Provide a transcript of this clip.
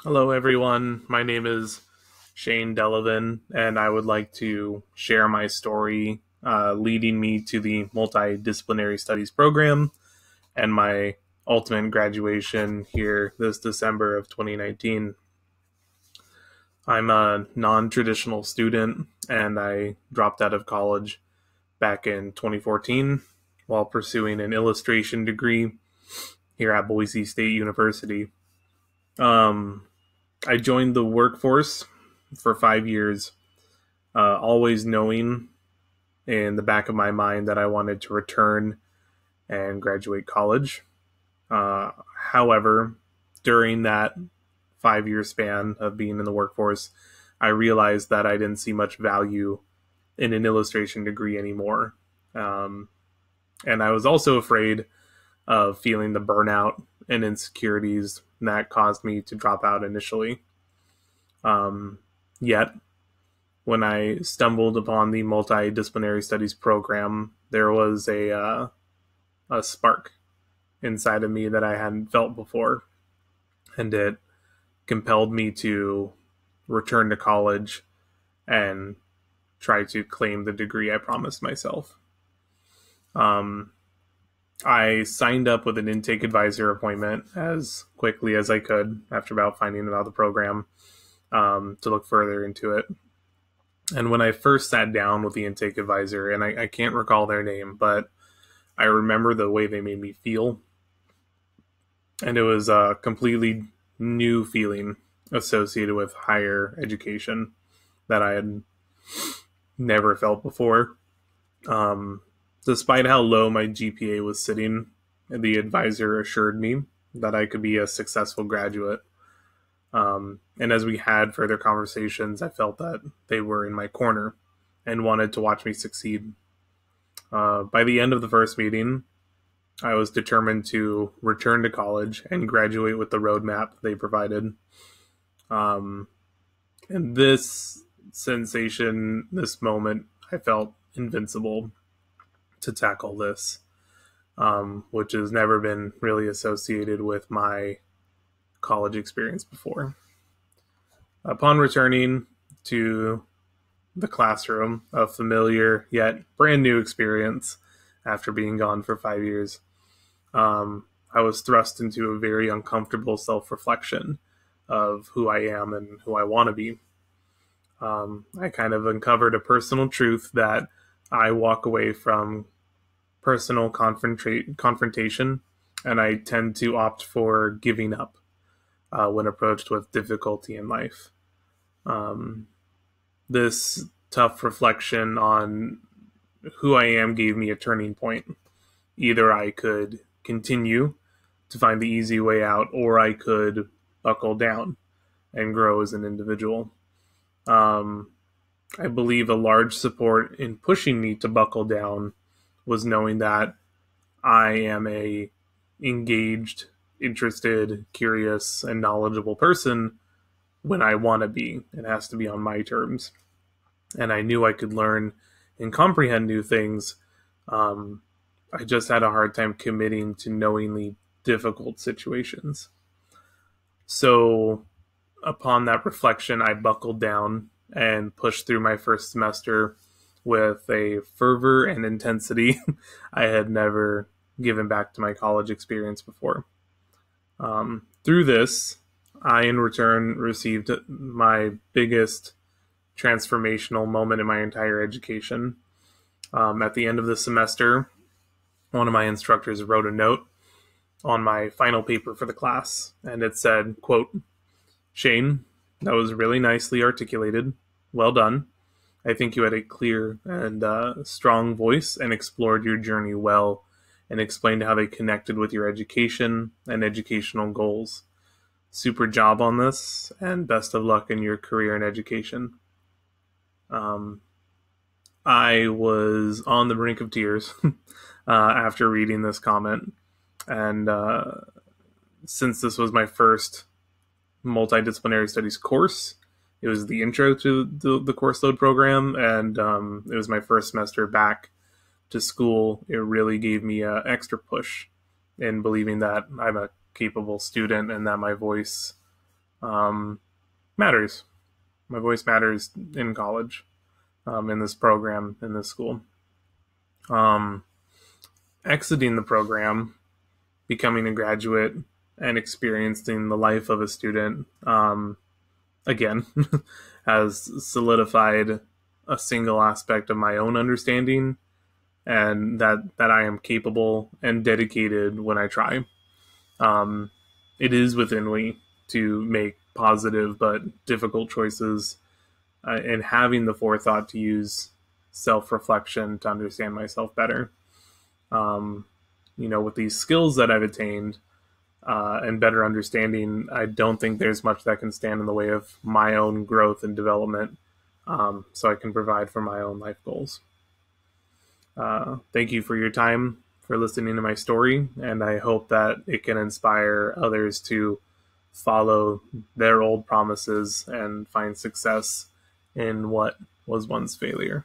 Hello, everyone. My name is Shane Delavin, and I would like to share my story leading me to the Multidisciplinary Studies program and my ultimate graduation here this December of 2019. I'm a non traditional student, and I dropped out of college back in 2014 while pursuing an illustration degree here at Boise State University. Um, I joined the workforce for 5 years, always knowing in the back of my mind that I wanted to return and graduate college. Uh, However, during that 5 year span of being in the workforce, I realized that I didn't see much value in an illustration degree anymore. Um, and I was also afraid of feeling the burnout and insecurities that caused me to drop out initially. Yet, when I stumbled upon the multidisciplinary studies program, there was a spark inside of me that I hadn't felt before, and it compelled me to return to college and try to claim the degree I promised myself. Um, I signed up with an intake advisor appointment as quickly as I could after about finding about the program, to look further into it. And when I first sat down with the intake advisor, and I can't recall their name, but I remember the way they made me feel. And it was a completely new feeling associated with higher education that I had never felt before. Um, Despite how low my GPA was sitting, the advisor assured me that I could be a successful graduate. And as we had further conversations, I felt that they were in my corner and wanted to watch me succeed. By the end of the first meeting, I was determined to return to college and graduate with the roadmap they provided. Um, and this sensation, this moment, I felt invincible to tackle this, which has never been really associated with my college experience before. Upon returning to the classroom, a familiar yet brand new experience after being gone for 5 years, I was thrust into a very uncomfortable self reflection of who I am and who I want to be. I kind of uncovered a personal truth that I walk away from personal confrontation, and I tend to opt for giving up when approached with difficulty in life. Um, this tough reflection on who I am gave me a turning point. Either I could continue to find the easy way out, or I could buckle down and grow as an individual. Um, I believe a large support in pushing me to buckle down was knowing that I am a engaged, interested, curious, and knowledgeable person when I want to be. It has to be on my terms. And I knew I could learn and comprehend new things. I just had a hard time committing to knowingly difficult situations. So, upon that reflection, I buckled down and pushed through my first semester with a fervor and intensity I had never given back to my college experience before. Through this, I in return received my biggest transformational moment in my entire education. At the end of the semester, one of my instructors wrote a note on my final paper for the class, and it said, quote, "Shane, that was really nicely articulated. Well done. I think you had a clear and strong voice and explored your journey well and explained how they connected with your education and educational goals. Super job on this, and best of luck in your career in education." Um, I was on the brink of tears after reading this comment. And since this was my first multidisciplinary studies course, it was the intro to the course load program, and it was my first semester back to school. It really gave me an extra push in believing that I'm a capable student and that my voice um, matters. My voice matters in college, in this program, in this school. Um, Exiting the program, becoming a graduate, and experiencing the life of a student, again, has solidified a single aspect of my own understanding, and that I am capable and dedicated when I try. Um, it is within me to make positive but difficult choices, and having the forethought to use self-reflection to understand myself better. Um, with these skills that I've attained, and better understanding, I don't think there's much that can stand in the way of my own growth and development, so I can provide for my own life goals. Thank you for your time, for listening to my story, and I hope that it can inspire others to follow their old promises and find success in what was once failure.